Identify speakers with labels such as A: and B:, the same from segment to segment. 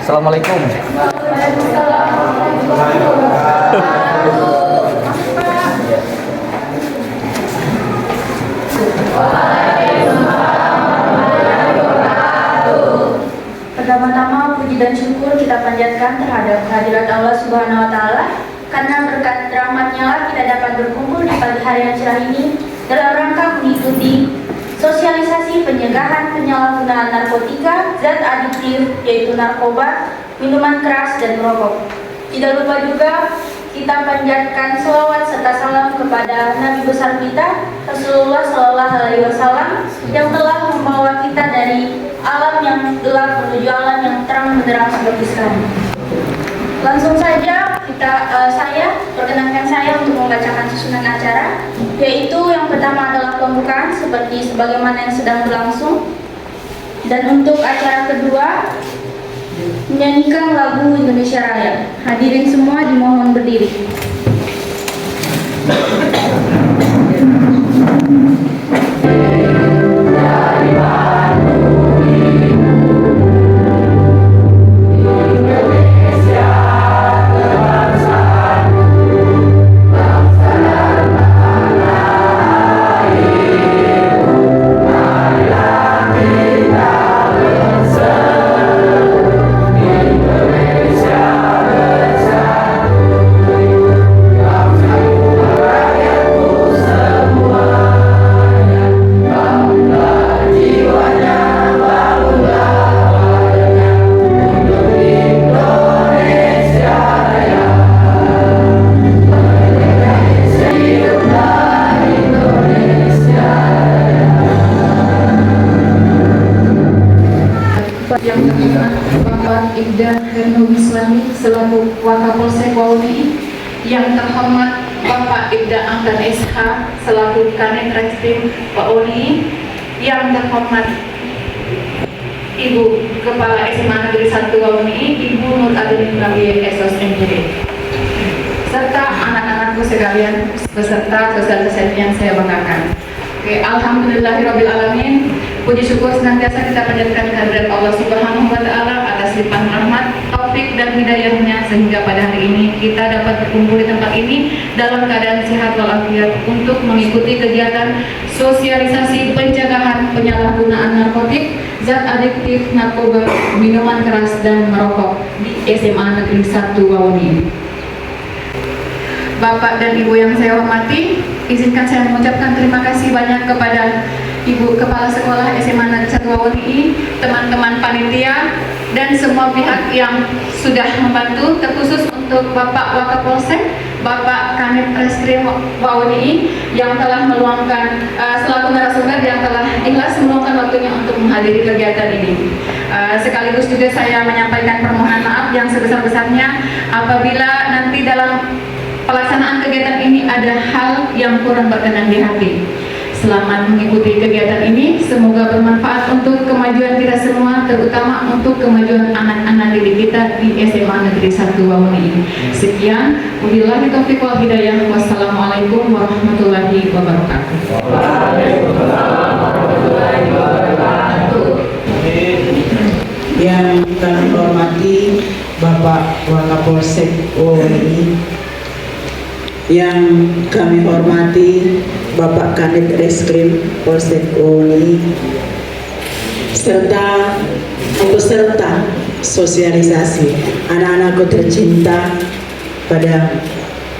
A: Assalamualaikum.
B: Pertama-tama puji dan syukur kita panjatkan terhadap kehadirat Allah Subhanahu wa Ta'ala, karena berkat rahmat-Nya lah kita dapat berkumpul di pagi hari yang cerah ini dalam rangka mengikuti sosialisasi pencegahan penyalahgunaan narkotika, zat adiktif yaitu narkoba, minuman keras dan merokok. Tidak lupa juga kita panjatkan selawat serta salam kepada Nabi besar kita Rasulullah Shallallahu Alaihi Wasallam yang telah membawa kita dari alam yang gelap menuju alam yang terang benderang seperti sekarang. Langsung saja saya perkenankan saya untuk membacakan susunan acara, yaitu yang pertama adalah pembukaan seperti sebagaimana yang sedang berlangsung, dan untuk acara kedua menyanyikan lagu Indonesia Raya. Hadirin semua dimohon berdiri.
C: Yang terhormat Bapak Ibda Hernowi Islami selaku Wakapolsek Wauni, yang terhormat Bapak Ibda Ahdan SH selaku Kanit Reskrim Wauni, yang terhormat Ibu Kepala SMA Negeri 1 Wauni, Ibu Nur Adeline Rabie SOS MJD, serta anak-anakku sekalian beserta sosialisasi yang saya banggakan. Oke, alhamdulillahirabbil alamin. Puji syukur senantiasa kita panjatkan kehadirat Allah Subhanahu wa Ta'ala atas limpahan rahmat, taufik dan hidayahnya, sehingga pada hari ini kita dapat berkumpul di tempat ini dalam keadaan sehat walafiat untuk mengikuti kegiatan sosialisasi pencegahan penyalahgunaan narkotik, zat adiktif, narkoba, minuman keras dan merokok di SMA Negeri 1 Wauni. Bapak dan Ibu yang saya hormati, izinkan saya mengucapkan terima kasih banyak kepada Ibu Kepala Sekolah SMA Negeri 1 Wauni, teman-teman panitia, dan semua pihak yang sudah membantu, terkhusus untuk Bapak Wakapolsek, Bapak Kanit Reskrim Wauni yang telah meluangkan selaku narasumber yang telah ikhlas meluangkan waktunya untuk menghadiri kegiatan ini. Sekaligus juga saya menyampaikan permohonan maaf yang sebesar-besarnya apabila nanti dalam pelaksanaan kegiatan ini ada hal yang kurang berkenan di hati. Selamat mengikuti kegiatan ini, semoga bermanfaat untuk kemajuan kita semua, terutama untuk kemajuan anak-anak didik kita di SMA Negeri 1 Wauni. Sekian, wabillahi taufiq wal hidayah. Wassalamualaikum warahmatullahi wabarakatuh.
D: Waalaikumsalam warahmatullahi wabarakatuh. Yang kami hormati Bapak Wakapolsek Wauni, yang kami hormati Bapak Kanit Reskrim Polsek Wauni, serta peserta sosialisasi anak-anakku tercinta pada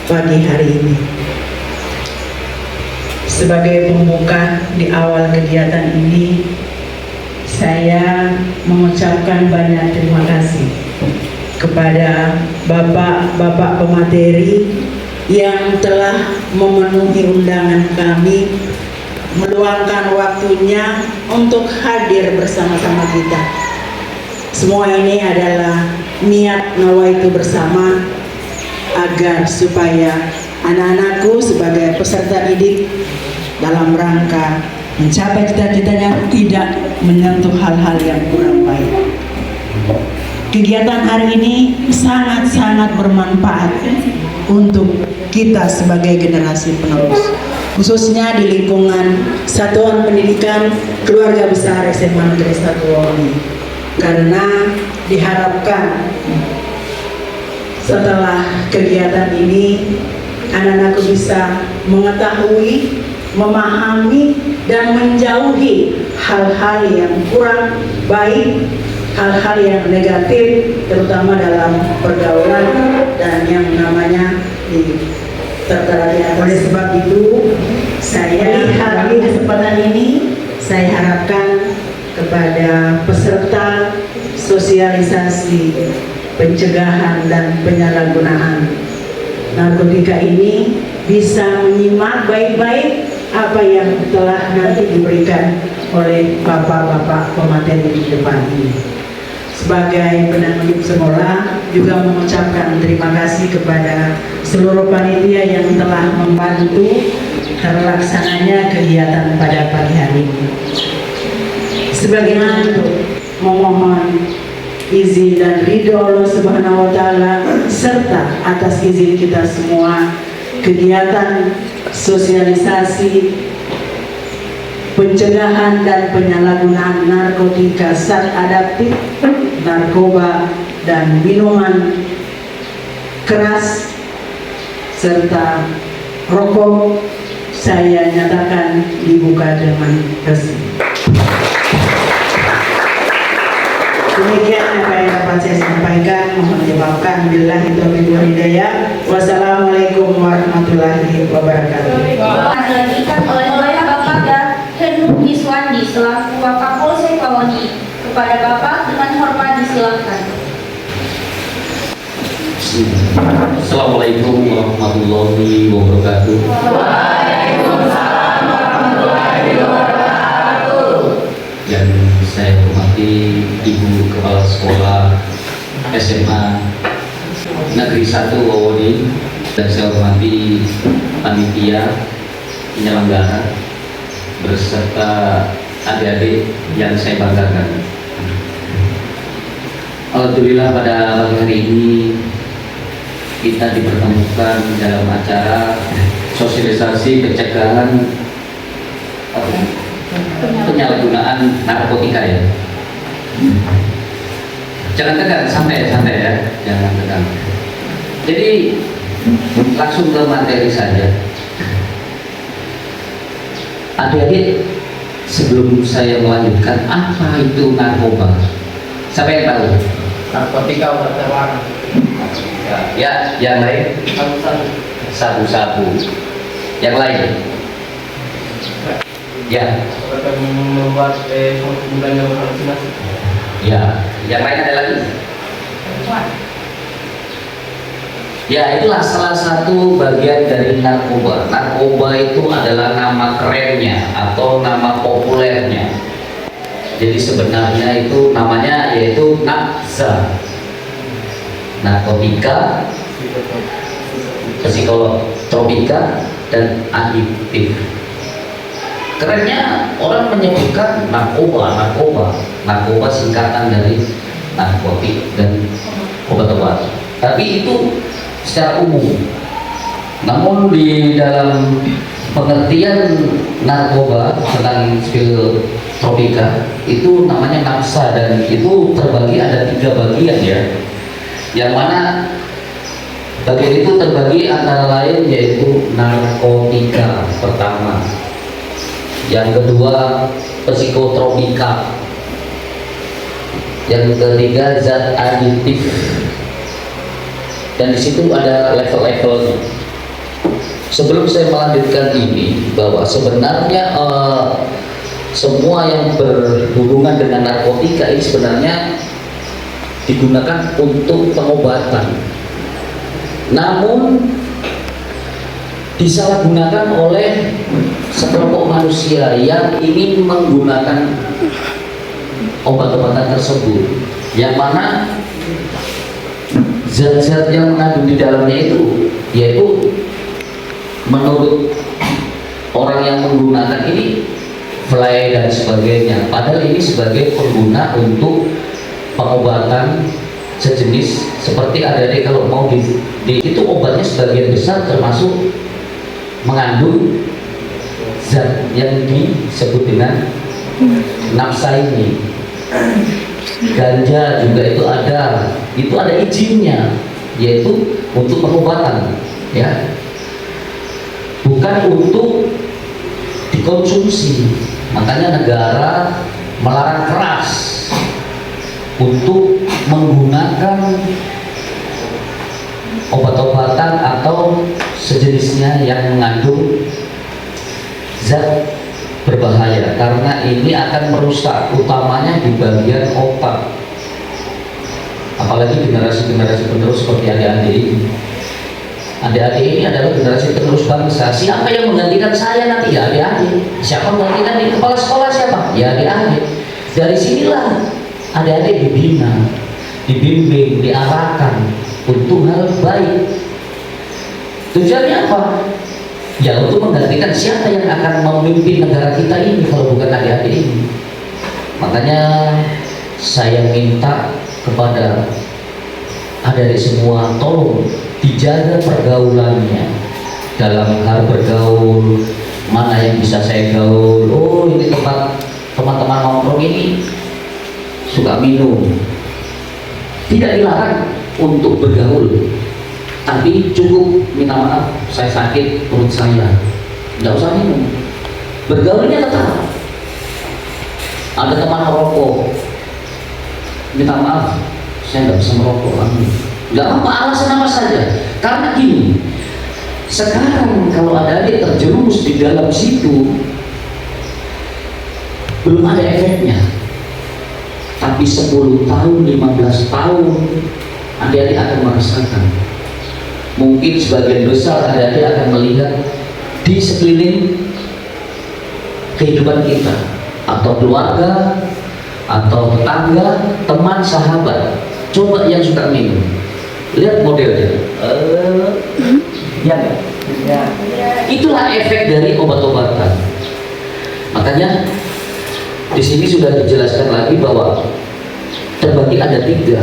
D: pagi hari ini. Sebagai pembuka di awal kegiatan ini, saya mengucapkan banyak terima kasih kepada bapak-bapak pemateri yang telah memenuhi undangan kami, meluangkan waktunya untuk hadir bersama-sama kita. Semua ini adalah niat nawaitu bersama agar supaya anak-anakku sebagai peserta didik dalam rangka mencapai cita-citanya tidak menyentuh hal-hal yang kurang baik. Kegiatan hari ini sangat-sangat bermanfaat untuk kita sebagai generasi penerus, khususnya di lingkungan Satuan Pendidikan Keluarga Besar SMA Negeri 1 Wauni. karena diharapkan setelah kegiatan ini anak-anakku bisa mengetahui, memahami, dan menjauhi hal-hal yang kurang baik, hal-hal yang negatif, terutama dalam pergaulan dan yang namanya tertera di atas. Oleh sebab itu, saya lihat di kesempatan ini, saya harapkan kepada peserta sosialisasi pencegahan dan penyalahgunaan narkotika ini bisa menyimak baik-baik apa yang telah nanti diberikan oleh bapak-bapak pemateri di depan ini. Sebagai penanggung semula juga mengucapkan terima kasih kepada seluruh panitia yang telah membantu terlaksananya kegiatan pada pagi hari ini. Sebagai bentuk memohon izin dan ridho Allah Subhanahu wa Ta'ala serta atas izin kita semua, kegiatan sosialisasi pencegahan dan penyalahgunaan narkotika zat adiktif, narkoba dan minuman keras serta rokok saya nyatakan dibuka dengan resmi. Demikian apa yang dapat saya sampaikan. Mohon dimaafkan. Billahi taufiq wal hidayah. Wassalamualaikum warahmatullahi wabarakatuh.
B: Dilanjutkan oleh Bapak Henu Iswandi selaku Wakapolsek Wawoni. Kepada Bapak dengan hormat disilakan.
A: Assalamualaikum warahmatullahi wabarakatuh.
B: Waalaikumsalam warahmatullahi wabarakatuh.
A: Yang saya hormati Ibu Kepala Sekolah SMA Negeri 1 Wawoni, dan saya hormati panitia penyelenggara beserta adik-adik yang saya banggakan. Alhamdulillah pada pagi hari ini kita dipertemukan dalam acara sosialisasi pencegahan penyalahgunaan narkotika ya. Jangan tegang, santai ya, jangan tegang. Jadi langsung ke materi saja. Adik-adik, sebelum saya melanjutkan, apa itu narkoba? Siapa yang tahu?
E: Narkotika obat terlarang.
A: Ya, yang lain? Sabu-sabu. Yang lain? Ya.
E: Akan membuat budaya berhalusinasi.
A: Ya, yang lain ada lagi? Ya, itulah salah satu bagian dari narkoba. Narkoba itu adalah nama kerennya atau nama populernya. Jadi sebenarnya itu namanya yaitu NAPZA, narkotika, psikotropika, dan adiktif. Kerennya orang menyebutkan narkoba singkatan dari narkotik dan obat-obat. Tapi itu secara umum. Namun di dalam pengertian narkoba tentang psikotropika itu namanya NAPZA, dan itu terbagi ada 3 bagian ya. Yang mana bagian itu terbagi antara lain yaitu narkotika pertama, yang kedua psikotropika, yang ketiga zat adiktif, dan di situ ada level-levelnya. Sebelum saya melanjutkan ini, bahwa sebenarnya semua yang berhubungan dengan narkotika ini sebenarnya digunakan untuk pengobatan, namun disalahgunakan oleh sekelompok manusia yang ingin menggunakan obat-obatan tersebut, yang mana zat-zat yang mengandung di dalamnya itu yaitu menurut orang yang menggunakan ini fly dan sebagainya, padahal ini sebagai pengguna untuk pengobatan sejenis seperti adik-adik kalau mau itu obatnya sebagian besar termasuk mengandung zat yang disebut dengan NAPZA ini. ganja juga itu ada izinnya, yaitu untuk pengobatan, ya, bukan untuk dikonsumsi. Makanya negara melarang keras untuk menggunakan obat-obatan atau sejenisnya yang mengandung zat berbahaya, karena ini akan merusak utamanya di bagian otak, apalagi generasi-generasi penerus seperti adik-adik ini. Adik-adik ini adalah generasi penerus bangsa. Siapa yang menggantikan saya nanti? Ya adik-adik. Siapa menggantikan di kepala sekolah? Siapa? Ya adik-adik. Dari sinilah adik-adik dibina, dibimbing, diarahkan untuk hal baik. Tujuannya apa? Ya untuk menggantikan siapa yang akan memimpin negara kita ini kalau bukan adik-adik ini. Makanya saya minta kepada adik-adik semua, tolong dijaga pergaulannya. Dalam hal bergaul, mana yang bisa saya gaul? Oh, ini tempat teman-teman nongkrong ini suka minum. Tidak dilarang untuk bergaul, tapi cukup minta maaf, saya sakit perut saya, tidak usah minum. Bergaulnya tetap. Ada teman merokok, minta maaf, saya nggak bisa merokok. Nggak apa, alasan apa saja. Karena gini, sekarang kalau ada adik terjerumus di dalam situ, belum ada efeknya. Tapi 10 tahun, 15 tahun, adik-adik akan merasakan. Mungkin sebagian besar adik-adik akan melihat di sekeliling kehidupan kita, atau keluarga, atau tetangga, teman, sahabat. Coba yang suka minum, lihat modelnya. Ya, itulah efek dari obat-obatan. Makanya di sini sudah dijelaskan lagi bahwa terbagi ada 3.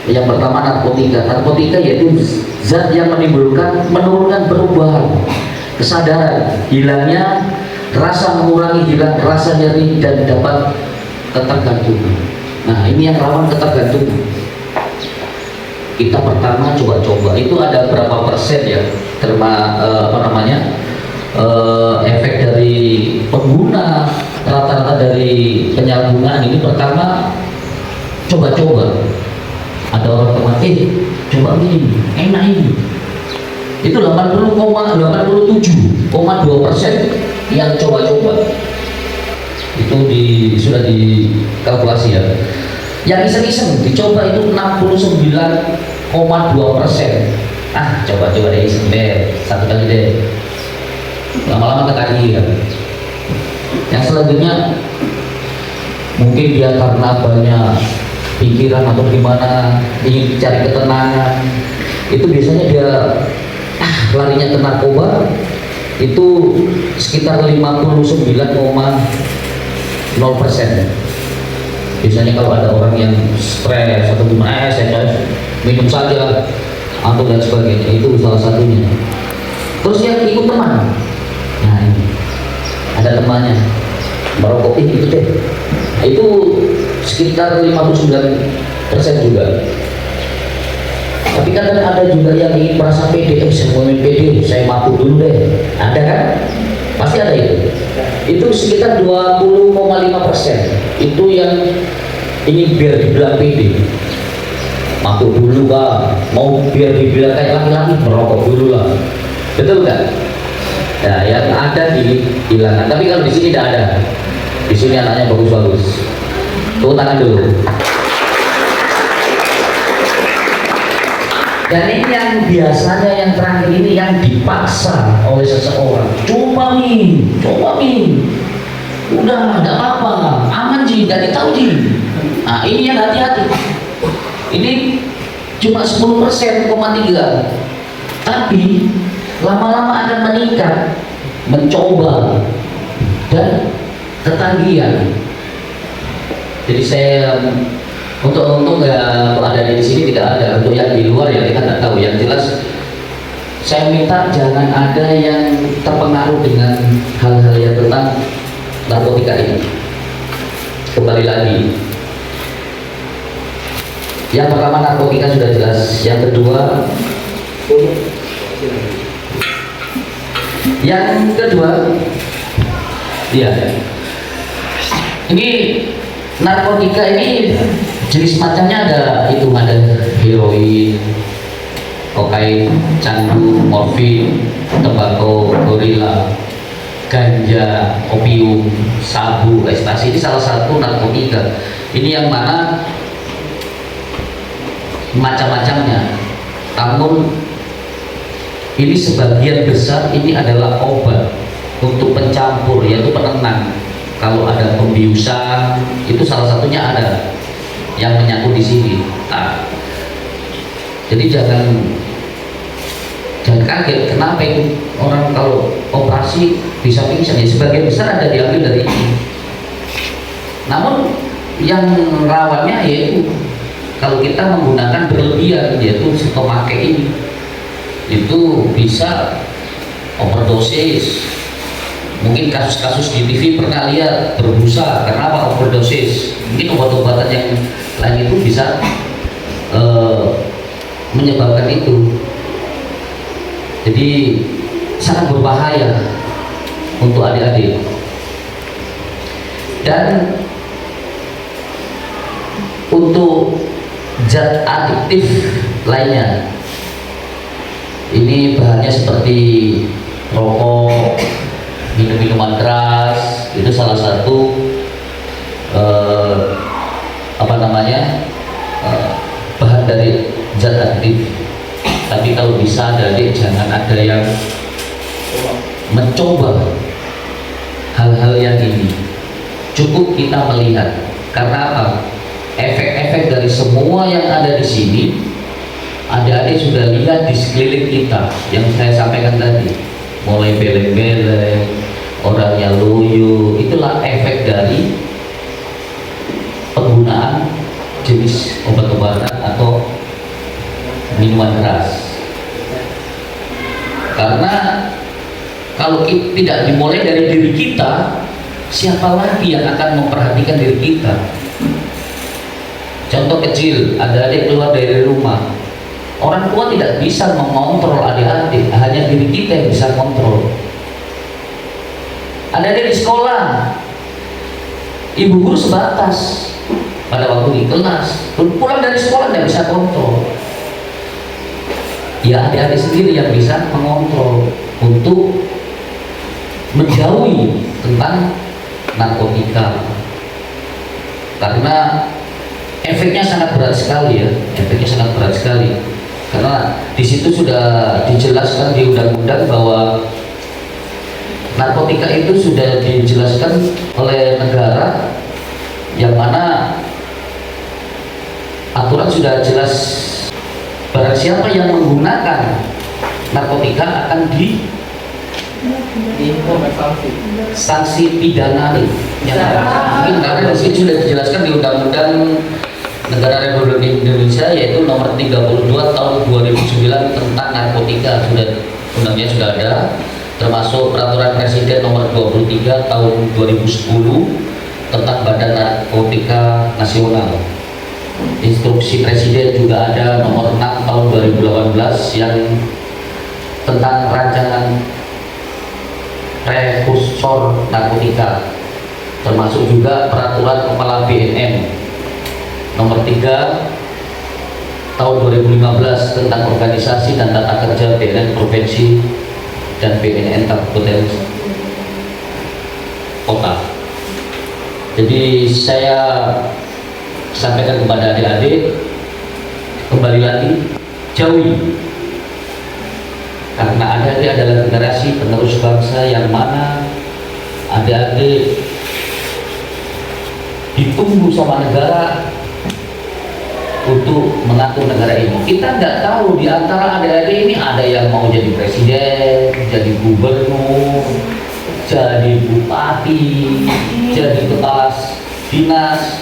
A: Yang pertama narkotika. Narkotika yaitu zat yang menurunkan perubahan, kesadaran, hilangnya rasa, mengurangi hilang rasa nyeri dan dapat ketergantungan. Nah, ini yang rawan ketergantungan. Kita pertama coba-coba, itu ada berapa persen ya efek dari pengguna, rata-rata dari penyalahgunaan ini. Pertama coba-coba, ada orang teman, coba ini, enak ini. Itu 87,2% yang coba-coba. Itu sudah dikalkulasi ya. Yang iseng-iseng dicoba itu 69,2%. Coba-coba deh, iseng deh, 1 kali deh. Lama-lama ketagihan. Yang selanjutnya mungkin dia karena banyak pikiran atau gimana, ingin cari ketenangan, itu biasanya dia larinya ke narkoba. Itu sekitar 59,0%. Biasanya kalau ada orang yang stres atau gimana, saya minum saja atau dan sebagainya, itu salah satunya. Terus yang ikut teman, nah ini ada temannya merokok, itu deh, itu sekitar 59% juga. Tapi kadang ada juga yang ingin merasa pede, saya mau main pede, saya mabuk dulu deh, ada kan? Pasti ada itu. Itu sekitar 20,5%. Itu yang ingin biar dibilang pede, mabuk dulu Bang, mau biar dibilang kayak laki-laki, merokok dulu lah, betul kan? Nah, yang ada dihilangkan. Tapi kalau di sini tidak ada. Di sini anaknya bagus-bagus. Tepuk tangan dulu. Dan ini yang biasanya yang terakhir ini yang dipaksa oleh seseorang. Coba min, udah ada apa, aman Ji, dari tahu Ji. Nah ini yang hati-hati. Ini cuma 10,3%, tapi lama-lama akan meningkat, mencoba dan ketagihan. Jadi saya untuk nggak ada di sini, tidak ada. Untuk yang di luar ya kita nggak tahu. Yang jelas saya minta jangan ada yang terpengaruh dengan hal-hal yang tentang narkotika ini. kembali lagi. Yang pertama narkotika sudah jelas, yang kedua ya ini narkotika ini jenis macamnya ada heroin, kokain, candu, morfin, tembakau, gorila, ganja, opium, sabu, ekstasi. Ini salah satu narkotika. Ini yang mana macam-macamnya, namun ini sebagian besar ini adalah obat untuk pencampur, yaitu penenang. Kalau ada pembiusan, itu salah satunya ada yang menyangkut di sini. Nah, jadi jangan kaget kenapa itu orang kalau operasi bisa pingsan. Ya, sebagian besar ada diambil dari ini. Namun yang rawannya yaitu kalau kita menggunakan berlebihan, yaitu stomake ini, itu bisa overdosis. Mungkin kasus-kasus di TV pernah lihat berbusa karena apa? Overdosis. Mungkin obat-obatan yang lain itu bisa menyebabkan itu. Jadi sangat berbahaya untuk adik-adik. Dan untuk zat adiktif lainnya, ini bahannya seperti rokok, minuman keras, itu salah satu bahan dari zat aktif. Tapi kalau bisa adik jangan ada yang mencoba hal-hal yang ini. Cukup kita melihat, karena apa? Efek-efek dari semua yang ada di sini, adik-adik sudah lihat di sekeliling kita yang saya sampaikan tadi, mulai beleng-beleng, orangnya loyo. Itulah efek dari penggunaan jenis obat-obatan atau minuman keras. Karena kalau tidak dimulai dari diri kita, siapa lagi yang akan memperhatikan diri kita? Contoh kecil, ada adik keluar dari rumah, orang tua tidak bisa mengontrol adik-adik, hanya diri kita yang bisa kontrol. Ada adik di sekolah, ibu guru sebatas pada waktu di kelas, pulang dari sekolah tidak bisa kontrol. Ya adik-adik sendiri yang bisa mengontrol untuk menjauhi tentang narkotika, karena efeknya sangat berat sekali ya, efeknya sangat berat sekali. Karena di situ sudah dijelaskan di undang-undang bahwa narkotika itu sudah dijelaskan oleh negara, yang mana aturan sudah jelas, barang siapa yang menggunakan narkotika akan sanksi pidana nih. Mungkin karena di sini sudah dijelaskan di Undang-Undang Negara Republik Indonesia, yaitu nomor 32 tahun 2009 tentang narkotika. Undangnya sudah ada, termasuk peraturan Presiden nomor 23 tahun 2010 tentang Badan Narkotika Nasional. Instruksi Presiden juga ada nomor 6 tahun 2018 yang tentang rancangan prekursor narkotika, termasuk juga peraturan Kepala BNN nomor 3 tahun 2015 tentang organisasi dan tata kerja BNN provinsi dan BNN kabupaten kota. Jadi saya sampaikan kepada adik-adik, kembali lagi jauhi, karena adik-adik adalah generasi penerus bangsa yang mana adik-adik ditunggu sama negara untuk mengatur negara ini. Kita nggak tahu di antara adik-adik ini ada yang mau jadi presiden, jadi gubernur, jadi bupati, jadi kepala dinas,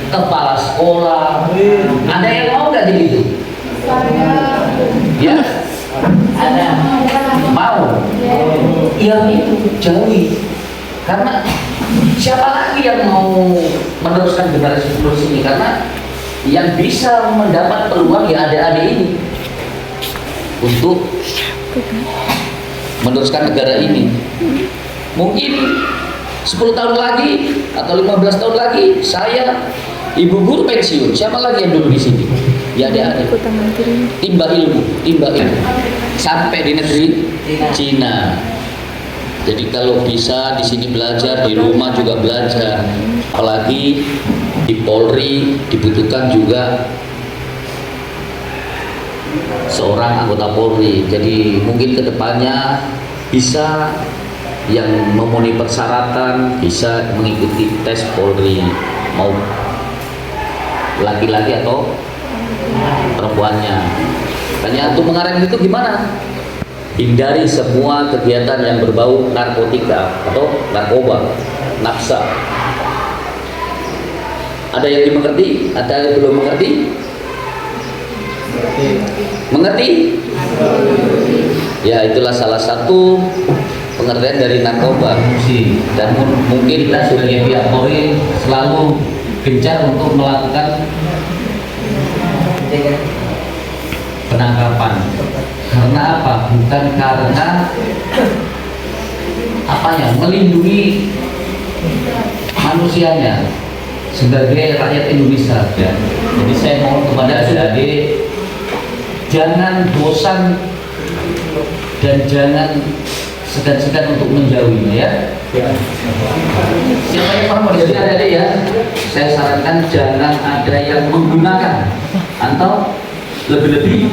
A: kepala sekolah. Ada yang mau nggak jadi itu? Ya, ada. Mau? Ya itu jauhi, karena siapa lagi yang mau meneruskan generasi penerus ini? Karena yang bisa mendapat peluang ya adik-adik ini untuk meneruskan negara ini. Mungkin 10 tahun lagi atau 15 tahun lagi saya, ibu guru pensiun, siapa lagi yang dulu di sini? Ya adik-adik. Timba ilmu sampai di negeri Cina. Jadi kalau bisa di sini belajar, di rumah juga belajar. Apalagi di Polri dibutuhkan juga seorang anggota Polri. Jadi mungkin kedepannya bisa yang memenuhi persyaratan bisa mengikuti tes Polri, mau laki-laki atau perempuannya. Makanya untuk mengarang itu gimana? Hindari semua kegiatan yang berbau narkotika atau narkoba, nafsa. Ada yang dimengerti? Ada yang belum mengerti? Mengerti? Ya, itulah salah satu pengertian dari narkoba. Dan mungkin kita sebagai pihak Polri selalu gencar untuk melakukan penangkapan. Karena apa? Bukan karena melindungi manusianya sebagai rakyat Indonesia. Ya. Jadi saya mohon kepada adik-adik, jangan bosan dan jangan segan-segan untuk menjauhinya ya. Siapa yang paham di sini adik-adik ya? Saya sarankan jangan ada yang menggunakan atau lebih-lebih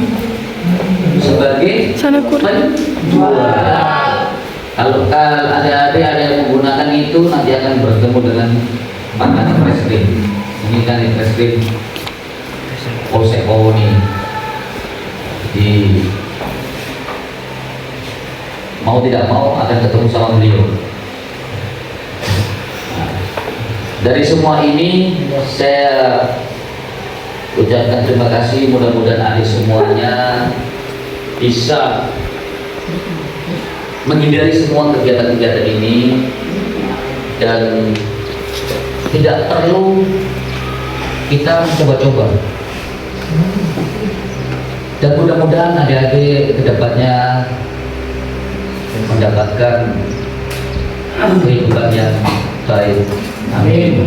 A: sebagai penjual. Kalau adik-adik ada yang menggunakan itu nanti akan bertemu dengan mantan Reskrim. Ini kan Reskrim Polsek Wawoni. Jadi mau tidak mau akan ketemu sama beliau. Nah, dari semua ini saya ucapkan terima kasih, mudah-mudahan adik semuanya bisa menghindari semua kegiatan-kegiatan ini dan tidak perlu kita coba-coba. Dan mudah-mudahan adik-adik kedepannya mendapatkan kehidupan yang baik. Amin.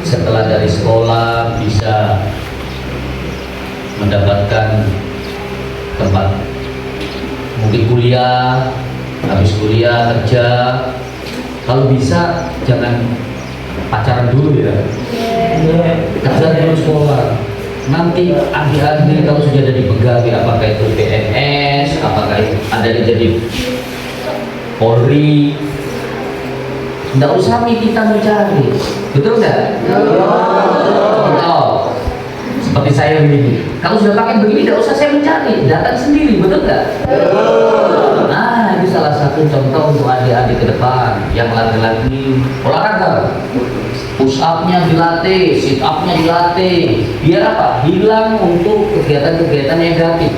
A: Setelah dari sekolah bisa mendapatkan tempat, mungkin kuliah, habis kuliah kerja. Kalau bisa jangan pacaran dulu ya. Kerja dulu sekolah. Nanti adik-adik kalau sudah jadi pegawai, apakah itu PNS, apakah itu ada yang jadi Polri, tidak usah kita mencari, betul nggak? Oh, seperti saya begini. Kalau sudah pakai begini, tidak usah saya mencari, datang sendiri, betul nggak? Nah, ini salah satu contoh untuk adik-adik ke depan yang laki-laki olahraga. Push up-nya dilatih, sit up-nya dilatih. Biar apa? Hilang untuk kegiatan-kegiatan negatif.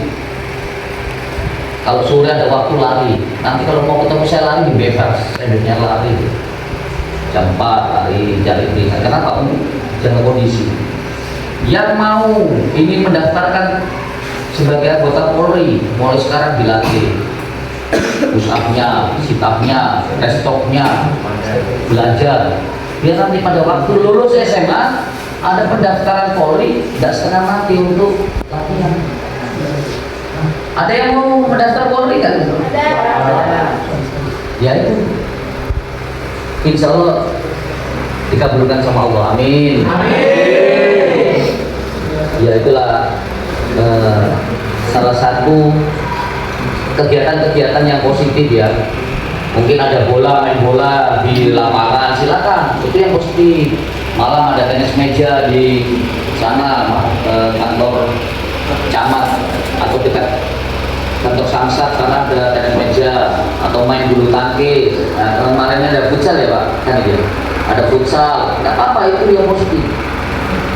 A: Kalau sore ada waktu lari, nanti kalau mau ketemu saya lari bebas, saya biasanya lari. Jam 4 lari, cari berita. Kenapa? Jaga kondisi. Yang mau ini mendaftarkan sebagai anggota Polri, mulai sekarang dilatih. Push up-nya, sit up-nya, restoknya, belajar. Biar nanti pada waktu lulus SMA ada pendaftaran Polri, tidak setengah mati untuk latihan. Ada yang mau mendaftar Polri kan? Ada. Ya itu. Insya Allah dikabulkan sama Allah. Amin. Amin. Ya itulah salah satu kegiatan-kegiatan yang positif ya. Mungkin ada bola, main bola di lapangan, silakan, itu yang positif. Malam ada tenis meja di sana, kantor camat atau dekat kantor Samsat, karena ada tenis meja atau main bulu tangkis. Nah, kemarin ada futsal ya Pak, kan gitu. Ada futsal, nggak apa-apa, itu yang positif.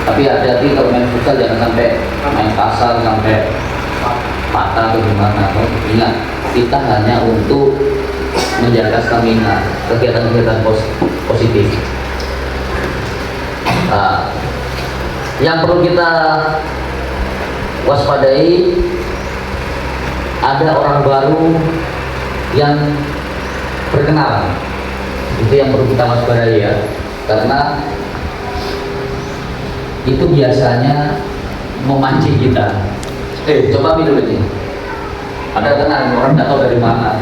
A: Tapi hati-hati kalau main futsal jangan sampai main kasar sampai patah atau gimana. Ingat, kita hanya untuk menjaga stamina, kegiatan-kegiatan positif. Nah, yang perlu kita waspadai, ada orang baru yang berkenalan. Itu yang perlu kita waspadai ya, karena itu biasanya memancing kita. Coba minum ini. Ada kenal, orang nggak tahu dari mana.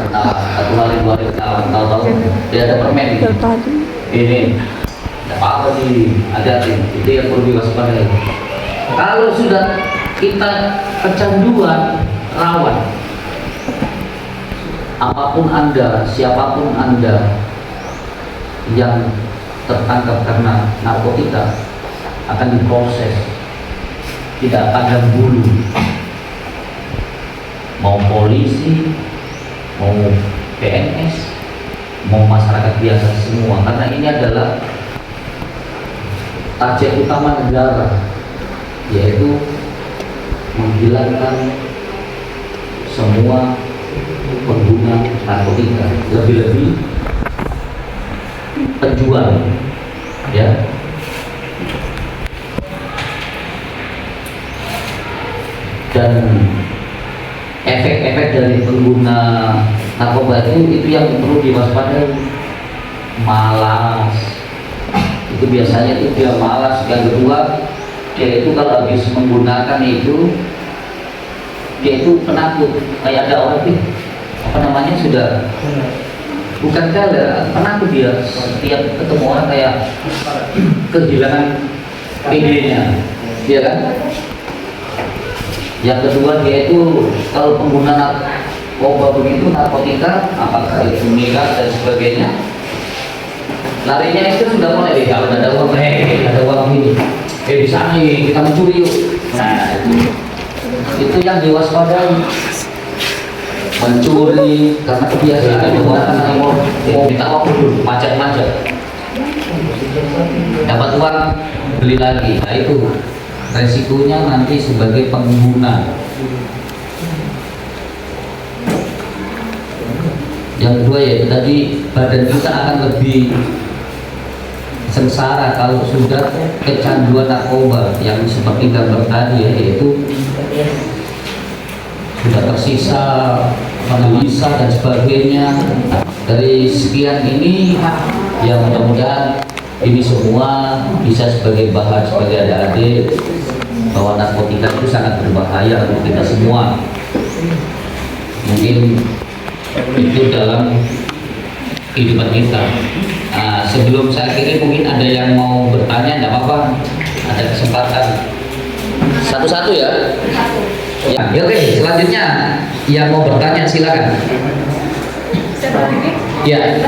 A: Satu hari dua hari kenal, tahu-tahu dia ada permen ini. Tidak apa-apa sih, hati-hati. Itu yang perlu diwaspadai. Kalau sudah kita kecanduan, rawan. Apapun Anda, siapapun Anda yang tertangkap karena narkotika akan diproses, tidak pandang bulu, mau polisi, mau PNS, mau masyarakat biasa semua, karena ini adalah target utama negara, yaitu menghilangkan semua pengguna narkotika, lebih-lebih penjual, ya. Dan efek-efek dari pengguna narkoba itu yang perlu diwaspadai. Malas, itu biasanya itu dia malas. Yang kedua, dia itu kalau habis menggunakan itu, dia itu penakut. Kayak ada orang itu apa namanya, sudah bukan kala, penakut dia. Setiap ketemu orang kayak kehilangan PD-nya, dia kan. Yang kedua, dia itu kalau pengguna narkoba begitu, narkotika, apakah itu miras dan sebagainya, larinya itu sudah mulai kalau ada uang, ada uang ini, di sana kita mencuri yuk. Nah, itu yang diwaspadai, mencuri karena kebiasaan menggunakan narkoba, minta uang dulu, macet-macet, dapat uang beli lagi. Nah itu resikonya nanti sebagai pengguna. Yang kedua ya tadi, badan kita akan lebih sengsara kalau sudah kecanduan narkoba, yang seperti gambar tadi ya, yaitu sudah tersisa bisa dan sebagainya. Dari sekian ini ya mudah-mudahan ini semua bisa sebagai bahan, sebagai adik-adik, bahwa narkotika itu sangat berbahaya untuk kita semua. Mungkin itu dalam kehidupan kita. Nah, sebelum saya akhiri, mungkin ada yang mau bertanya, tidak apa-apa, ada kesempatan. Satu-satu ya. Ya, oke. Selanjutnya yang mau bertanya silakan. Ya.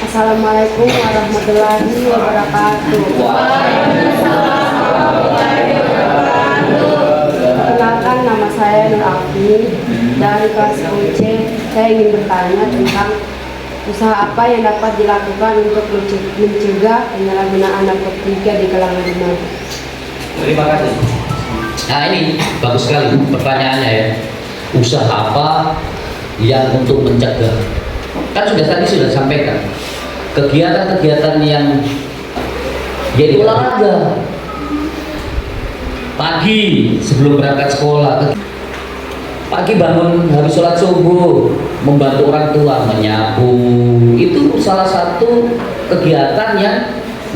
F: Assalamualaikum warahmatullahi wabarakatuh. Perkenalkan, nama saya Nur Afni dari kelas UC. Saya ingin bertanya tentang usaha apa yang dapat dilakukan untuk mencegah penyalahgunaan narkotika di kalangan remaja.
A: Terima kasih. Nah ini bagus sekali pertanyaannya ya. Usaha apa yang untuk mencegah? Kan tadi sudah sampaikan kegiatan-kegiatan yang jadi olahraga pagi sebelum berangkat sekolah, pagi bangun habis sholat subuh membantu orang tua menyapu, itu salah satu kegiatan yang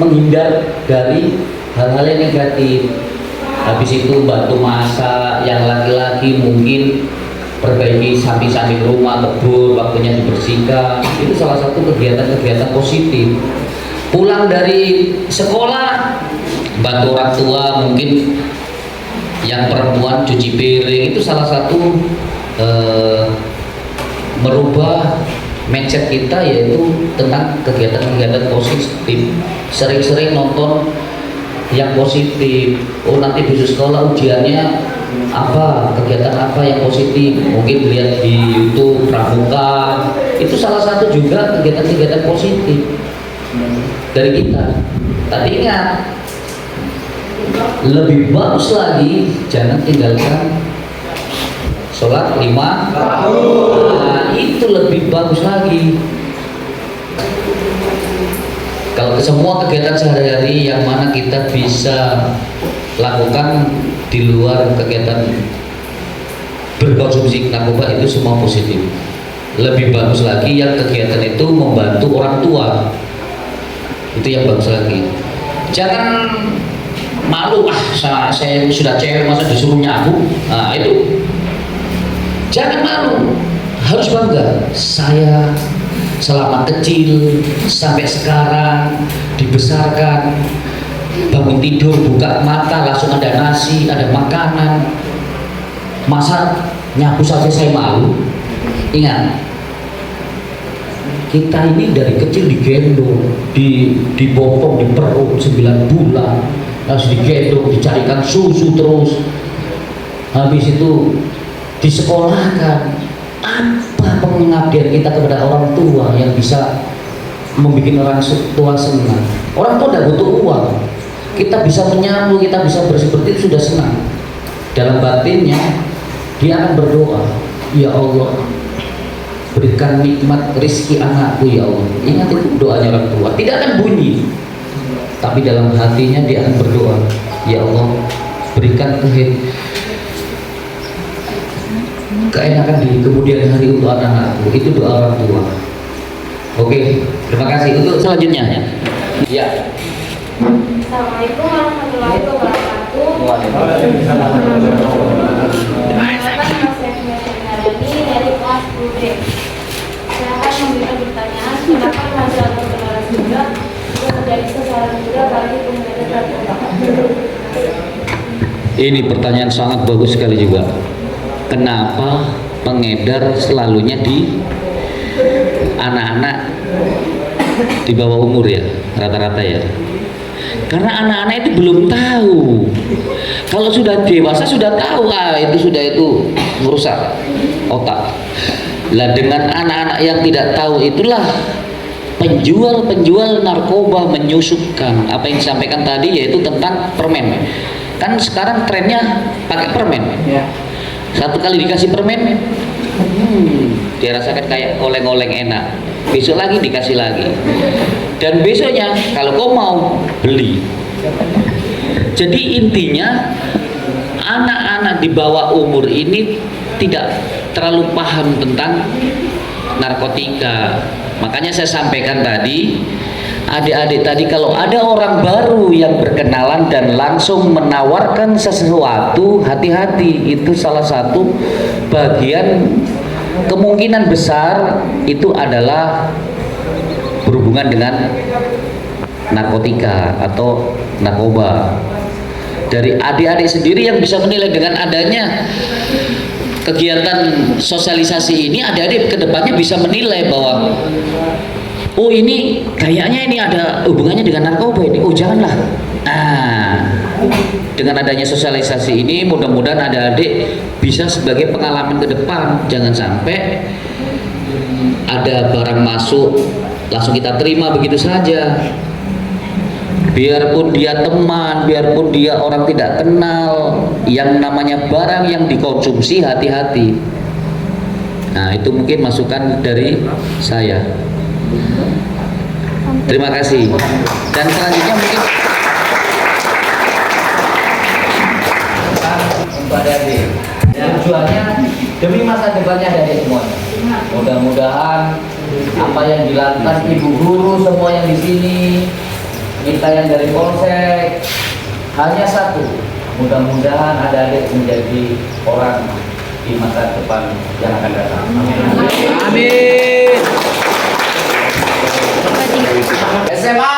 A: menghindar dari hal-hal yang negatif. Habis itu bantu masak, yang laki-laki mungkin perbaiki samping-samping rumah, kebun, waktunya dibersihkan. Itu salah satu kegiatan-kegiatan positif. Pulang dari sekolah, bantu orang tua, mungkin yang perempuan cuci piring, itu salah satu merubah mindset kita, yaitu tentang kegiatan-kegiatan positif. Sering-sering nonton yang positif. Oh, nanti besok sekolah ujiannya apa, kegiatan apa yang positif, mungkin lihat di YouTube pramuka. Itu salah satu juga kegiatan-kegiatan positif dari kita. Tapi ingat, lebih bagus lagi jangan tinggalkan sholat 5 nah, itu lebih bagus lagi. Kalau semua kegiatan sehari-hari yang mana kita bisa lakukan di luar kegiatan berkonsumsi narkoba itu semua positif. Lebih bagus lagi yang kegiatan itu membantu orang tua, itu yang bagus lagi. Jangan malu, saya sudah cewek masa disuruh nyabu. Nah itu jangan malu, harus bangga. Saya selama kecil sampai sekarang dibesarkan, bangun tidur buka mata langsung ada nasi, ada makanan. Masa nyabu saja saya malu? Ingat, kita ini dari kecil digendong, dipotong di perut 9 bulan, harus digendong, dicarikan susu terus, habis itu disekolahkan. Apa pengabdian kita kepada orang tua yang bisa membuat orang tua senang? Orang tua tidak butuh uang, kita bisa menyapu, kita bisa bersih-bersih itu sudah senang. Dalam batinnya dia akan berdoa, ya Allah, berikan nikmat rizki anakku ya Allah. Ingat itu doanya orang tua, tidak akan bunyi, tapi dalam hatinya dia akan berdoa, ya Allah, berikan keenakan di kemudian hari untuk anak-anakku. Itu doa orang tua. Oke, terima kasih. Untuk selanjutnya ya.
B: Assalamualaikum warahmatullahi wabarakatuh. Perkenalkan, nama saya Fitriani dari kelas 10D. Saya akan memberikan pertanyaan kenapa masalah penularan juga terjadi sasaran juga bagi pengedar narkoba.
A: Ini pertanyaan sangat bagus sekali juga. Kenapa pengedar selalunya di anak-anak di bawah umur ya, rata-rata ya? Karena anak-anak itu belum tahu. Kalau sudah dewasa sudah tahu, itu merusak otak. Lah dengan anak-anak yang tidak tahu itulah penjual narkoba menyusupkan apa yang disampaikan tadi, yaitu tentang permen. Kan sekarang trennya pakai permen. Satu kali dikasih permen, dia rasakan kayak oleng-oleng enak. Besok lagi dikasih lagi, dan besoknya kalau kau mau beli. Jadi intinya anak-anak di bawah umur ini tidak terlalu paham tentang narkotika. Makanya saya sampaikan tadi, adik-adik tadi, kalau ada orang baru yang berkenalan dan langsung menawarkan sesuatu, hati-hati. Itu salah satu bagian kemungkinan besar itu adalah berhubungan dengan narkotika atau narkoba. Dari adik-adik sendiri yang bisa menilai dengan adanya kegiatan sosialisasi ini, adik-adik kedepannya bisa menilai bahwa oh ini kayaknya ini ada hubungannya dengan narkoba ini, oh janganlah. Dengan adanya sosialisasi ini mudah-mudahan adik-adik bisa sebagai pengalaman ke depan. Jangan sampai ada barang masuk langsung kita terima begitu saja. Biarpun dia teman, biarpun dia orang tidak kenal, yang namanya barang yang dikonsumsi hati-hati. Nah itu mungkin masukan dari saya. Terima kasih. Dan selanjutnya mungkin untuk adik-adik, tujuannya demi masa depannya adik-adik semuanya. Mudah-mudahan apa yang dilakukan ibu guru semua yang di sini, kita yang dari polsek, hanya satu, mudah-mudahan adik-adik menjadi orang di masa depan yang akan datang. Amin.
E: SMA